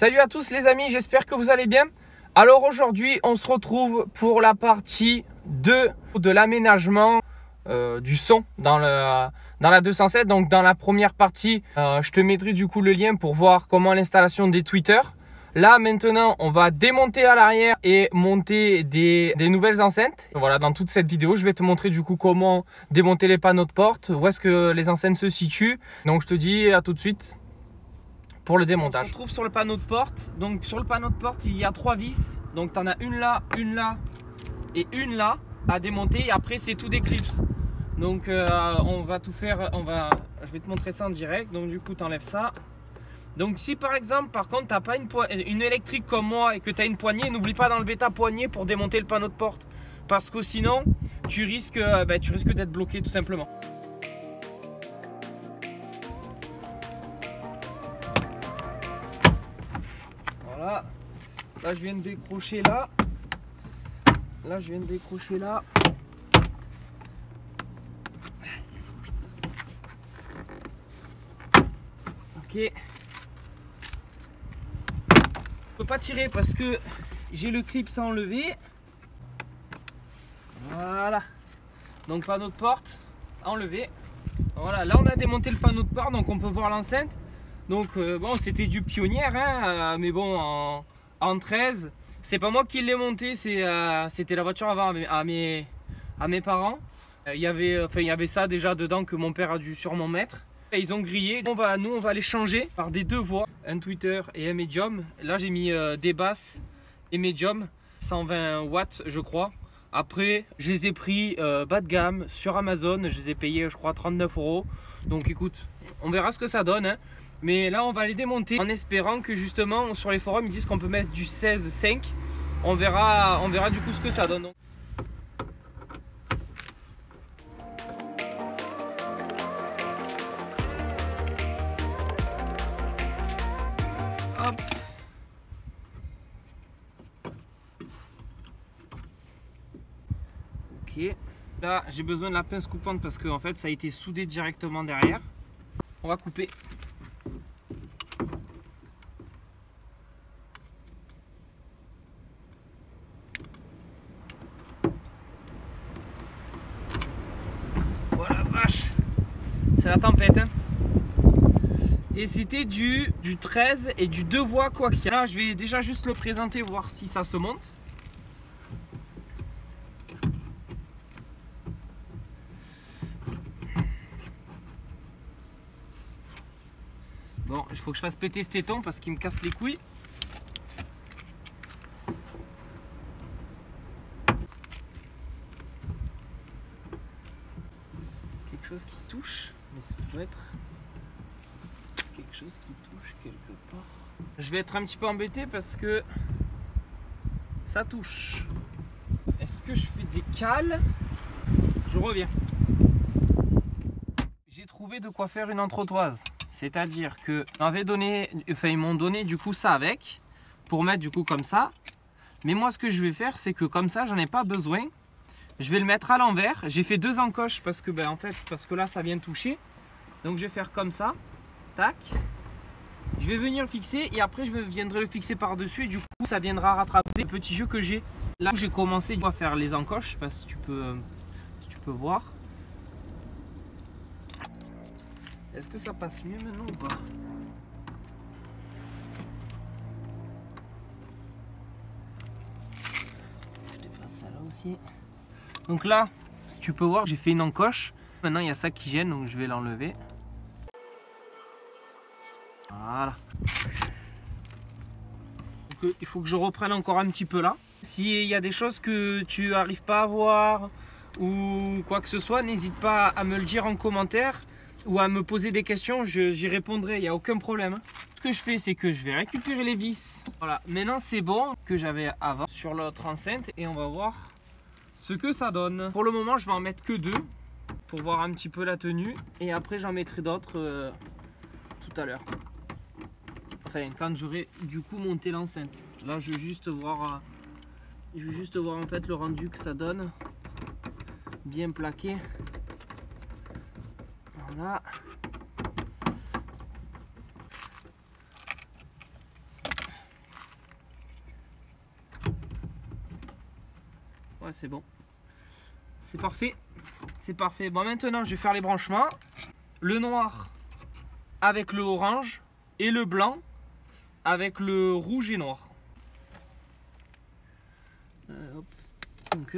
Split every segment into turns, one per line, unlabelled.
Salut à tous les amis, j'espère que vous allez bien. Alors aujourd'hui, on se retrouve pour la partie 2 de l'aménagement du son dans la 207. Donc dans la première partie, je te mettrai du coup le lien pour voir comment l'installation des tweeters. Là maintenant, on va démonter à l'arrière et monter des nouvelles enceintes. Voilà, dans toute cette vidéo, je vais te montrer du coup comment démonter les panneaux de porte, où est-ce que les enceintes se situent. Donc je te dis à tout de suite pour le démontage. On se retrouve sur le panneau de porte. Donc sur le panneau de porte, il y a 3 vis. Donc tu en as une là et une là à démonter. Et après, c'est tout des clips. Donc on va tout faire. Je vais te montrer ça en direct. Donc du coup, tu enlèves ça. Donc si par exemple, par contre, tu n'as pas une électrique comme moi et que tu as une poignée, n'oublie pas d'enlever ta poignée pour démonter le panneau de porte. Parce que sinon, tu risques d'être bloqué tout simplement. Voilà. Là, je viens de décrocher là. Là, je viens de décrocher là. Ok. Je peux pas tirer parce que j'ai le clip à enlever. Voilà. Donc panneau de porte enlevé. Voilà, là on a démonté le panneau de porte, donc on peut voir l'enceinte. Donc bon, c'était du Pioneer, hein, mais bon en 13. C'est pas moi qui l'ai monté, c'était la voiture avant à mes parents. Il y avait ça déjà dedans que mon père a dû sûrement mettre. Et ils ont grillé. Nous on va les changer par des 2 voix, un tweeter et un médium. Là j'ai mis des basses et médium, 120 watts je crois. Après je les ai pris bas de gamme sur Amazon, je les ai payés je crois 39 €. Donc écoute, on verra ce que ça donne, hein. Mais là on va les démonter en espérant que justement sur les forums ils disent qu'on peut mettre du 16,5. On verra du coup ce que ça donne. Donc. Hop. Ok. Là j'ai besoin de la pince coupante parce que en fait ça a été soudé directement derrière. On va couper. Voilà, vache. C'est la tempête, hein. Et c'était du 13 et du 2 voies coaxial. Là, je vais déjà juste le présenter, voir si ça se monte. Bon, il faut que je fasse péter ce téton parce qu'il me casse les couilles. Quelque chose qui touche, mais ça doit être quelque chose qui touche quelque part. Je vais être un petit peu embêté parce que ça touche. Est-ce que je fais des cales? Je reviens. J'ai trouvé de quoi faire une entretoise. C'est-à-dire que ils m'ont donné du coup ça avec pour mettre du coup comme ça. Mais moi ce que je vais faire c'est que comme ça j'en ai pas besoin. Je vais le mettre à l'envers. J'ai fait 2 encoches parce que parce que là ça vient toucher. Donc je vais faire comme ça. Tac. Je vais venir le fixer et après je viendrai le fixer par dessus et du coup ça viendra rattraper le petit jeu que j'ai. Là j'ai commencé à faire les encoches parce que si tu peux voir. Est-ce que ça passe mieux maintenant ou pas? Je te fais ça là aussi. Donc là, si tu peux voir, j'ai fait une encoche. Maintenant il y a ça qui gêne, donc je vais l'enlever. Voilà. Donc, il faut que je reprenne encore un petit peu là. S'il y a des choses que tu n'arrives pas à voir ou quoi que ce soit, n'hésite pas à me le dire en commentaire ou à me poser des questions, j'y répondrai, il n'y a aucun problème. Ce que je fais, c'est que je vais récupérer les vis. Voilà, maintenant c'est bon que j'avais avant sur l'autre enceinte et on va voir ce que ça donne. Pour le moment, je vais en mettre que 2 pour voir un petit peu la tenue et après j'en mettrai d'autres tout à l'heure. Enfin, quand j'aurai du coup monté l'enceinte. Là, je veux juste voir en fait le rendu que ça donne. Bien plaqué. Voilà. Ouais, c'est bon. C'est parfait. C'est parfait. Bon, maintenant, je vais faire les branchements. Le noir avec le orange et le blanc avec le rouge et noir. Hop, on cut.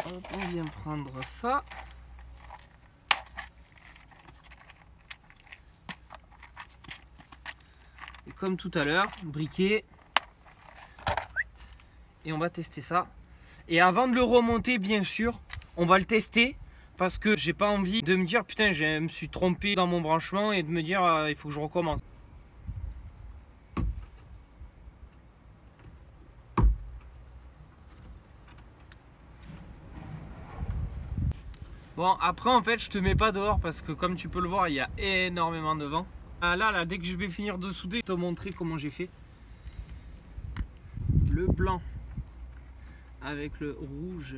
Hop, on vient prendre ça. Et comme tout à l'heure, briquet. Et on va tester ça. Et avant de le remonter, bien sûr, on va le tester. Parce que j'ai pas envie de me dire putain, je me suis trompé dans mon branchement et de me dire il faut que je recommence. Bon, après en fait je te mets pas dehors parce que comme tu peux le voir, il y a énormément de vent. Là, dès que je vais finir de souder, je vais te montrer comment j'ai fait. Le blanc avec le rouge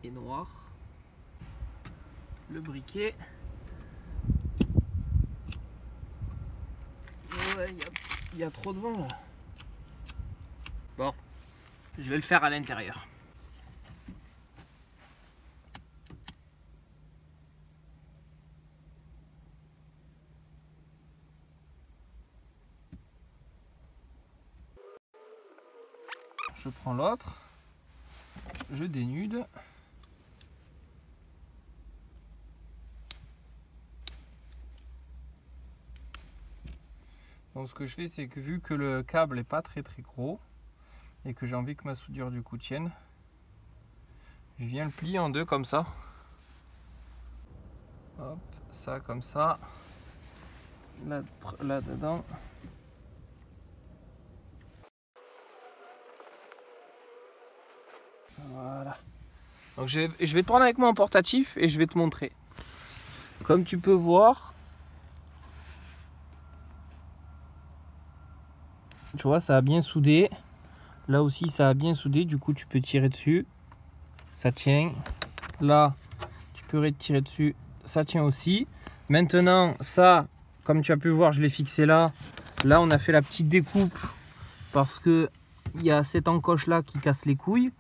et noir. Le briquet. Ouais, il y a trop de vent là. Bon, je vais le faire à l'intérieur. Je prends l'autre, je dénude. Donc ce que je fais, c'est que vu que le câble n'est pas très gros et que j'ai envie que ma soudure du coup tienne, je viens le plier en deux comme ça. Hop, ça comme ça. Là dedans. Voilà. Donc je vais te prendre avec moi en portatif et je vais te montrer. Comme tu peux voir, tu vois, ça a bien soudé. Là aussi, ça a bien soudé. Du coup, tu peux tirer dessus. Ça tient. Là, tu peux tirer dessus. Ça tient aussi. Maintenant, ça, comme tu as pu voir, je l'ai fixé là. Là, on a fait la petite découpe parce que il y a cette encoche là qui casse les couilles.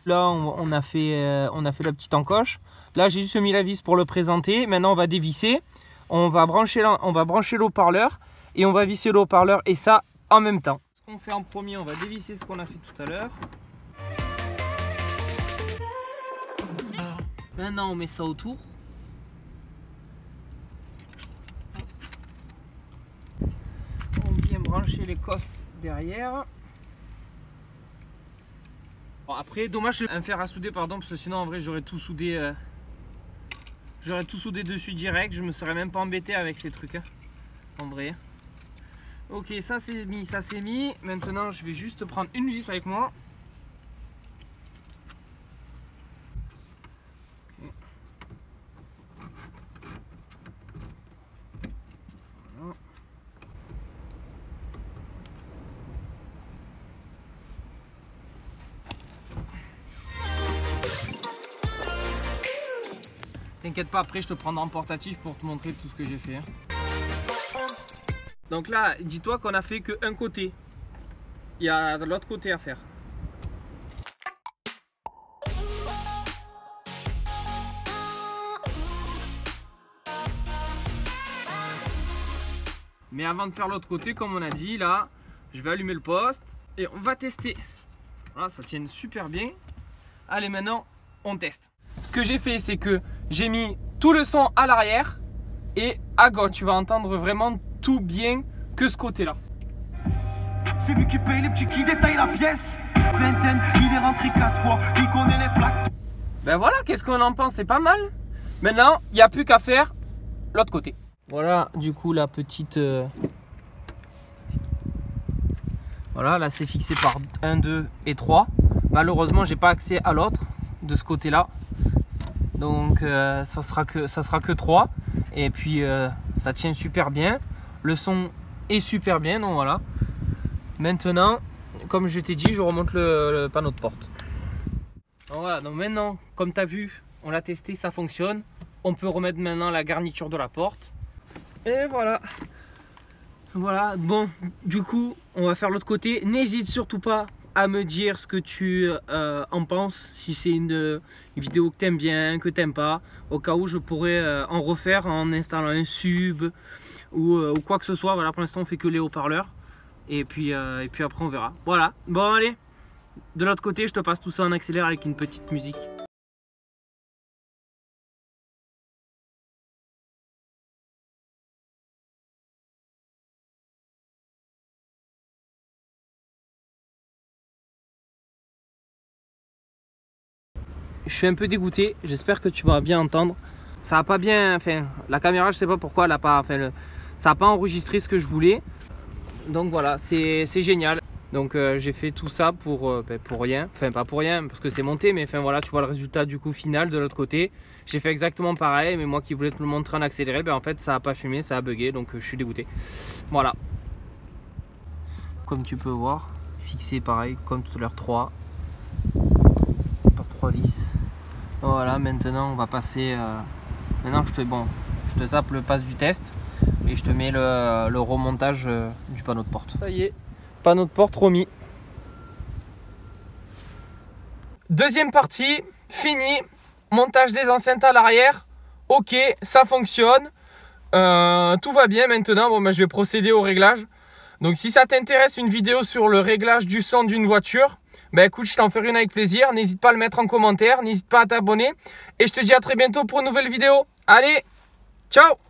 Là, on a fait la petite encoche. Là, j'ai juste mis la vis pour le présenter. Maintenant, on va dévisser. On va brancher l'haut-parleur et on va visser le haut-parleur et ça en même temps. Ce qu'on fait en premier, on va dévisser ce qu'on a fait tout à l'heure. Maintenant, on met ça autour. On vient brancher les cosses derrière. Bon, après, dommage un fer à souder, pardon, parce que sinon en vrai j'aurais tout soudé. J'aurais tout soudé dessus direct, je me serais même pas embêté avec ces trucs, hein, en vrai. Ok, ça c'est mis, ça c'est mis. Maintenant, je vais juste prendre une vis avec moi. Okay. Voilà. T'inquiète pas, après je te prendrai en portatif pour te montrer tout ce que j'ai fait. Donc là, dis-toi qu'on a fait qu'un côté. Il y a de l'autre côté à faire. Mais avant de faire l'autre côté, comme on a dit, là, je vais allumer le poste et on va tester. Voilà, ça tient super bien. Allez, maintenant, on teste. Ce que j'ai fait, c'est que j'ai mis tout le son à l'arrière et à gauche. Tu vas entendre vraiment tout bien que ce côté-là.
C'est lui qui paye les petits qui détaillent la pièce. Vingtaine, il est rentré 4 fois, il connaît les plaques.
Ben voilà, qu'est-ce qu'on en pense? C'est pas mal. Maintenant, il n'y a plus qu'à faire l'autre côté. Voilà, du coup, la petite... Voilà, là, c'est fixé par 1, 2 et 3. Malheureusement, j'ai pas accès à l'autre de ce côté-là. Donc, ça sera que 3. Et puis, ça tient super bien. Le son est super bien, donc voilà. Maintenant, comme je t'ai dit, je remonte le panneau de porte. Donc voilà, donc maintenant, comme tu as vu, on l'a testé, ça fonctionne. On peut remettre maintenant la garniture de la porte. Et voilà. Voilà, bon, du coup, on va faire l'autre côté. N'hésite surtout pas à me dire ce que tu en penses, si c'est une vidéo que t'aimes bien, que t'aimes pas, au cas où je pourrais en refaire en installant un sub ou quoi que ce soit. Voilà, pour l'instant on fait que les haut-parleurs et puis après on verra. Voilà, bon allez, de l'autre côté je te passe tout ça en accéléré avec une petite musique. Je suis un peu dégoûté, j'espère que tu vas bien entendre. Ça a pas bien, enfin la caméra je sais pas pourquoi elle a pas, ça a pas enregistré ce que je voulais. Donc voilà, c'est génial. Donc j'ai fait tout ça pour rien, enfin pas pour rien parce que c'est monté, mais enfin voilà, tu vois le résultat du coup final de l'autre côté. J'ai fait exactement pareil, mais moi qui voulais te le montrer en accéléré, en fait ça a pas fumé, ça a bugué, donc je suis dégoûté. Voilà. Comme tu peux voir, fixé pareil comme tout à l'heure 3 vis. Voilà, maintenant on va passer. Maintenant je te zappe le pass du test et je te mets le remontage du panneau de porte. Ça y est, panneau de porte remis. Deuxième partie, fini. Montage des enceintes à l'arrière. Ok, ça fonctionne. Tout va bien maintenant. Bon, je vais procéder au réglage. Donc si ça t'intéresse une vidéo sur le réglage du son d'une voiture, écoute, je t'en ferai une avec plaisir. N'hésite pas à le mettre en commentaire, n'hésite pas à t'abonner. Et je te dis à très bientôt pour une nouvelle vidéo. Allez, ciao!